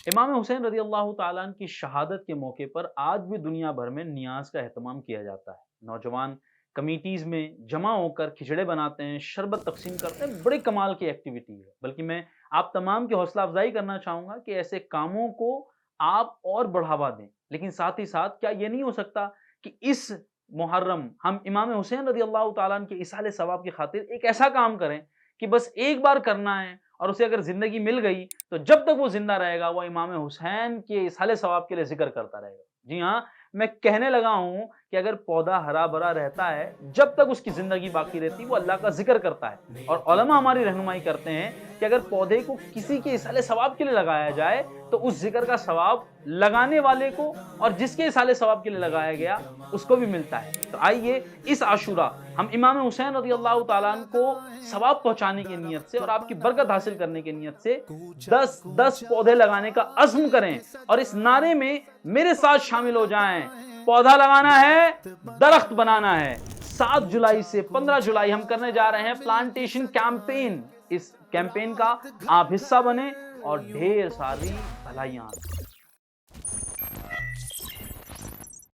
امام حسین رضی اللہ تعالیٰ عنہ کی شہادت کے موقع پر آج بھی دنیا بھر میں نیاز کا اہتمام کیا جاتا ہے۔ نوجوان کمیٹیز میں جمع ہو کر کھچڑے بناتے ہیں، شربت تقسیم کرتے ہیں، بڑے کمال کی ایکٹیویٹی ہے۔ بلکہ میں آپ تمام کی حوصلہ افزائی کرنا چاہوں گا کہ ایسے کاموں کو آپ اور بڑھاوا دیں، لیکن ساتھ ہی ساتھ کیا یہ نہیں ہو سکتا کہ اس محرم ہم امام حسین رضی اللہ تعالیٰ عنہ کے اصالِ ثواب کی خاطر ایک ایسا کام کریں کہ بس ایک بار کرنا ہے، اور اسے اگر زندگی مل گئی تو جب تک وہ زندہ رہے گا وہ امام حسین کے اصحالِ ثواب کے لیے ذکر کرتا رہے گا۔ جی ہاں، میں کہنے لگا ہوں کہ اگر پودا ہرا بھرا رہتا ہے، جب تک اس کی زندگی باقی رہتی وہ اللہ کا ذکر کرتا ہے، اور علماء ہماری رہنمائی کرتے ہیں کہ اگر پودے کو کسی کے اصحالِ ثواب کے لیے لگایا جائے تو اس ذکر کا ثواب لگانے والے کو اور جس کے اصحالِ ثواب کے لیے لگایا گیا اس کو بھی ملتا ہے۔ تو آئیے اس عاشورہ ہم امام حسین رضی اللہ تعالیٰ عنہ کو ثواب پہنچانے کی نیت سے اور آپ کی برکت حاصل کرنے کی نیت سے 10 پودے لگانے کا عزم کریں، اور اس نعرے میں میرے ساتھ شامل ہو جائیں۔ پودا لگانا ہے، درخت بنانا ہے۔ 7 جولائی سے 15 جولائی ہم کرنے جا رہے ہیں پلانٹیشن کیمپین۔ اس کیمپین کا آپ حصہ بنیں اور ڈھیر ساری بھلائیاں